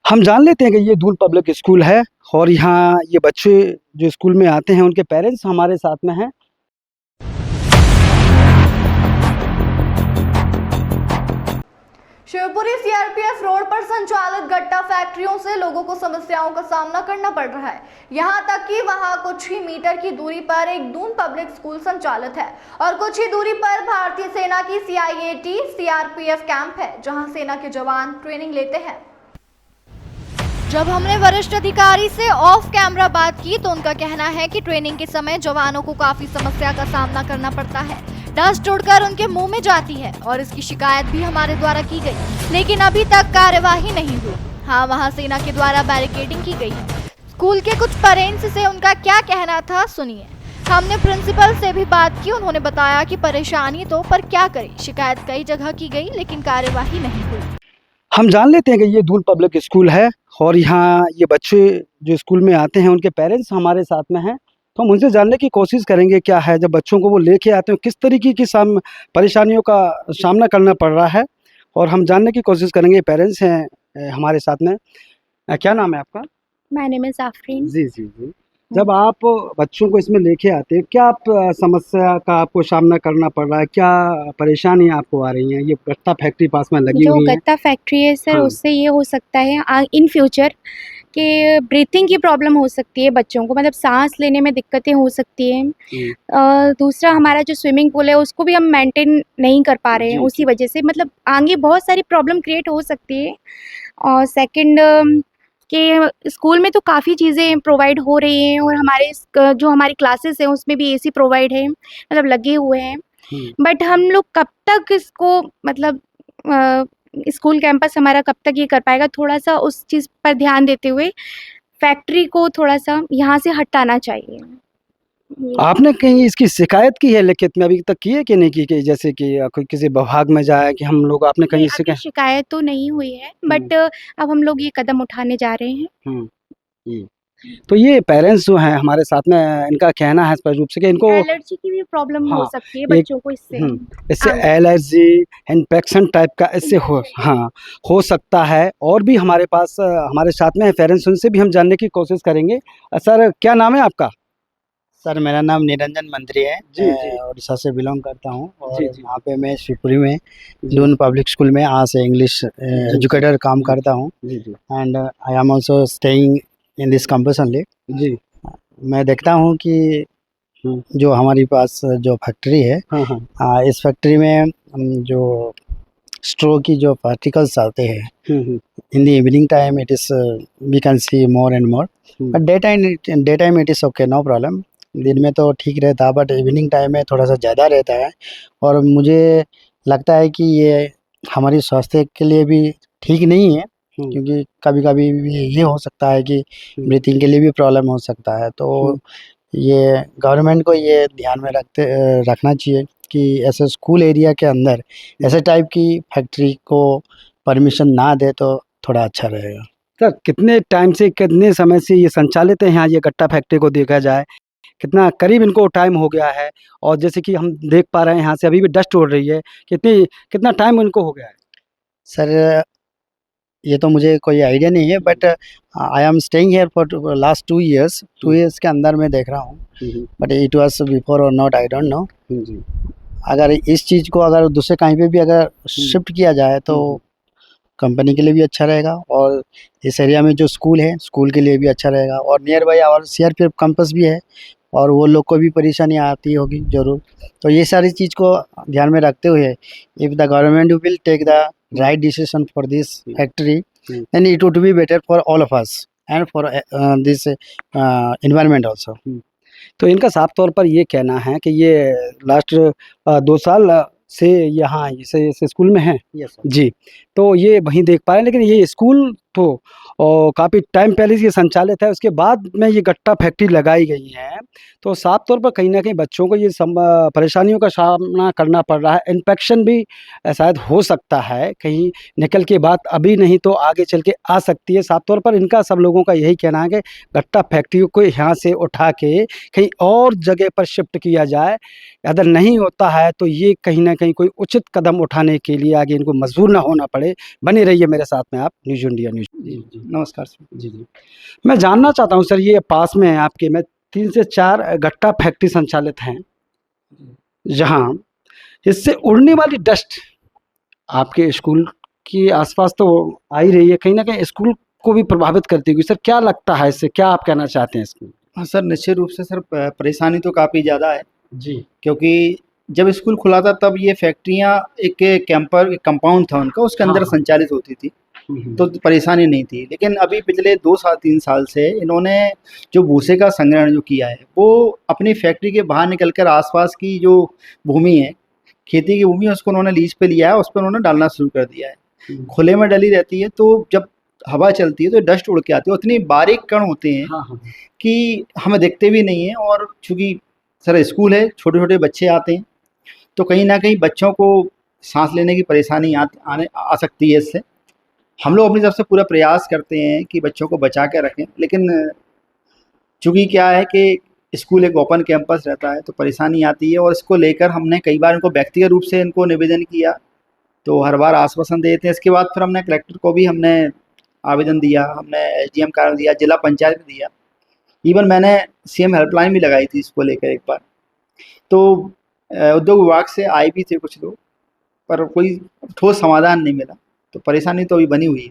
हम जान लेते हैं कि ये दून पब्लिक स्कूल है और यहाँ ये बच्चे जो स्कूल में आते हैं उनके पेरेंट्स हमारे साथ में हैं। शिवपुरी सीआरपीएफ रोड पर संचालित गट्टा फैक्ट्रियों से लोगों को समस्याओं का सामना करना पड़ रहा है। यहां तक कि वहां कुछ ही मीटर की दूरी पर एक दून पब्लिक स्कूल संचालित है और कुछ ही दूरी पर भारतीय सेना की सीआईएटी सीआरपीएफ कैंप है, जहां सेना के जवान ट्रेनिंग लेते हैं। जब हमने वरिष्ठ अधिकारी से ऑफ कैमरा बात की तो उनका कहना है कि ट्रेनिंग के समय जवानों को काफी समस्या का सामना करना पड़ता है। डस्ट उड़कर उनके मुंह में जाती है और इसकी शिकायत भी हमारे द्वारा की गई, लेकिन अभी तक कार्यवाही नहीं हुई। हाँ, वहाँ सेना के द्वारा बैरिकेडिंग की गई। स्कूल के कुछ पेरेंट्स से उनका क्या कहना था, सुनिए। हमने प्रिंसिपल से भी बात की, उन्होंने बताया कि परेशानी तो पर क्या करें, शिकायत कई जगह की गई लेकिन कार्यवाही नहीं हुई। हम जान लेते हैं कि ये दून पब्लिक स्कूल है और यहाँ ये बच्चे जो स्कूल में आते हैं उनके पेरेंट्स हमारे साथ में हैं, तो हम उनसे जानने की कोशिश करेंगे क्या है जब बच्चों को वो लेके आते हैं किस तरीके की परेशानियों का सामना करना पड़ रहा है, और हम जानने की कोशिश करेंगे। पेरेंट्स हैं हमारे साथ में। क्या नाम है आपका? My name is Afreen. जी जी जी। जब आप बच्चों को इसमें लेके आते हैं, क्या आप समस्या का आपको सामना करना पड़ रहा है, क्या परेशानी आपको आ रही है? ये गत्ता फैक्ट्री पास में लगी हुई है। जो गत्ता फैक्ट्री है सर, हाँ। उससे ये हो सकता है इन फ्यूचर कि ब्रीथिंग की प्रॉब्लम हो सकती है बच्चों को, मतलब सांस लेने में दिक्कतें हो सकती हैं। दूसरा, हमारा जो स्विमिंग पूल है उसको भी हम मेंटेन नहीं कर पा रहे हैं, जी, उसी वजह से मतलब आगे बहुत सारी प्रॉब्लम क्रिएट हो सकती है। और सेकंड कि स्कूल में तो काफ़ी चीज़ें प्रोवाइड हो रही हैं और जो हमारी क्लासेस हैं उसमें भी एसी प्रोवाइड है, मतलब लगे हुए हैं। बट हम लोग कब तक इसको मतलब स्कूल कैंपस हमारा कब तक ये कर पाएगा, थोड़ा सा उस चीज़ पर ध्यान देते हुए फैक्ट्री को थोड़ा सा यहाँ से हटाना चाहिए। आपने कहीं इसकी शिकायत की है लिखित में अभी तक की है कि नहीं की? कि जैसे कि कोई किसी विभाग में जाए कि हम लोग, आपने कहीं नहीं, अभी शिकायत तो नहीं हुई है, बट अब हम लोग ये कदम उठाने जा रहे हैं। तो ये पेरेंट्स जो हैं हमारे साथ में, इनका कहना है स्पष्ट रूप से कि इनको एलर्जी की भी प्रॉब्लम हो सकती है बच्चों को इससे एलर्जी, इन्फेक्शन टाइप का इससे हो सकता है। और भी हमारे पास हमारे साथ में पेरेंट्स, उनसे भी हम जानने की कोशिश करेंगे। सर, क्या नाम है आपका? सर, मेरा नाम निरंजन मंत्री है। जी, जी। उड़ीसा से बिलोंग करता हूँ और जी, जी। यहाँ पे मैं शिवपुरी में दून पब्लिक स्कूल में आज से इंग्लिश एजुकेटर काम करता हूँ। जी जी। And I am also staying in this campus only. जी। मैं देखता हूँ कि जो हमारी पास जो फैक्ट्री है, इस फैक्ट्री में जो स्ट्रो की जो पार्टिकल्स आते हैं in the evening time, it is we can see more and more, but day time it is okay, no problem. दिन में तो ठीक रहता है बट इवनिंग टाइम में थोड़ा सा ज़्यादा रहता है। और मुझे लगता है कि ये हमारी स्वास्थ्य के लिए भी ठीक नहीं है, क्योंकि कभी कभी ये हो सकता है कि ब्रीथिंग के लिए भी प्रॉब्लम हो सकता है। तो ये गवर्नमेंट को ये ध्यान में रखना चाहिए कि ऐसे स्कूल एरिया के अंदर ऐसे टाइप की फैक्ट्री को परमिशन ना दे तो थोड़ा अच्छा रहेगा। सर, कितने टाइम से, कितने समय से ये संचालित है यहाँ ये गट्टा फैक्ट्री को देखा जाए? कितना करीब इनको टाइम हो गया है? और जैसे कि हम देख पा रहे हैं यहाँ से अभी भी डस्ट उड़ रही है, कितना टाइम इनको हो गया है? सर, ये तो मुझे कोई आइडिया नहीं है, but I am staying here for last 2 years। 2 years के अंदर मैं देख रहा हूँ, बट इट वाज बिफोर और नॉट, आई डोंट नो। अगर इस चीज़ को अगर दूसरे कहीं पे भी अगर शिफ्ट किया जाए तो कंपनी के लिए भी अच्छा रहेगा और इस एरिया में जो स्कूल है स्कूल के लिए भी अच्छा रहेगा। और नियर बाई और सीआरपीएफ कैंपस भी है और वो लोग को भी परेशानी आती होगी ज़रूर। तो ये सारी चीज़ को ध्यान में रखते हुए, if the government will take the right decision for this factory, then it would be better for all of us and for this environment also। तो इनका साफ तौर पर ये कहना है कि ये लास्ट 2 साल से यहाँ इस स्कूल में हैं। यस जी। तो ये वहीं देख पा रहे हैं, लेकिन ये स्कूल तो काफ़ी टाइम पहले से ये संचालित है, उसके बाद में ये गट्टा फैक्ट्री लगाई गई है। तो साफ तौर पर कहीं न कहीं बच्चों को ये परेशानियों का सामना करना पड़ रहा है। इन्फेक्शन भी शायद हो सकता है, कहीं निकल के बात अभी नहीं तो आगे चल के आ सकती है। साफ तौर पर इनका सब लोगों का यही कहना है कि गट्टा फैक्ट्री को यहाँ से उठा के कहीं और जगह पर शिफ्ट किया जाए। अगर नहीं होता है तो ये कहीं न कहीं कोई उचित कदम उठाने के लिए आगे इनको मजबूर ना होना पड़े। बने रहिए मेरे साथ में आप न्यूज़ इंडिया न्यूज़। नमस्कार सर। जी, जी। मैं जानना चाहता हूँ सर, ये पास में है आपके में 3 से 4 गट्टा फैक्ट्री संचालित हैं, जहाँ इससे उड़ने वाली डस्ट आपके स्कूल के आस-पास तो आ ही रही है, कहीं न कहीं स्कूल को भी प्रभावित करती होगी। सर क्या लगता है इससे, क्या आप कहना चाहते हैं इसमें? हाँ सर, निश्चित रूप से सर परेशानी तो काफ़ी ज़्यादा है, जी। क्योंकि जब स्कूल खुला था तब ये फैक्ट्रियाँ एक कंपाउंड था उनका, उसके अंदर हाँ, हाँ। संचालित होती थी, हुँ, तो परेशानी नहीं थी। लेकिन अभी पिछले 2 साल 3 साल से इन्होंने जो भूसे का संग्रहण जो किया है, वो अपनी फैक्ट्री के बाहर निकल कर आस-पास की जो भूमि है, खेती की भूमि है, उसको उन्होंने लीज़ पे लिया है, उस पे उन्होंने डालना शुरू कर दिया है। हुँ। खुले में डली रहती है, तो जब हवा चलती है तो डस्ट उड़ के आती है, उतनी बारीक कण होते हैं हाँ, हाँ। कि हमें दिखते भी नहीं हैं। और चूँकि सर स्कूल है, छोटे-छोटे बच्चे आते हैं, तो कहीं न कहीं बच्चों को साँस लेने की परेशानी आ सकती है इससे। हम लोग अपनी तरफ से पूरा प्रयास करते हैं कि बच्चों को बचा के रखें, लेकिन चूँकि क्या है कि स्कूल एक ओपन कैंपस रहता है, तो परेशानी आती है। और इसको लेकर हमने कई बार इनको व्यक्तिगत रूप से इनको निवेदन किया, तो हर बार आश्वासन देते हैं। इसके बाद फिर हमने कलेक्टर को भी हमने आवेदन दिया, हमने एसडीएम कार्यालय दिया, जिला पंचायत में दिया, इवन मैंने सीएम हेल्पलाइन भी लगाई थी इसको लेकर एक बार। तो उद्योग विभाग से आए भी थे कुछ लोग, पर कोई ठोस समाधान नहीं मिला, तो परेशानी तो अभी बनी हुई है।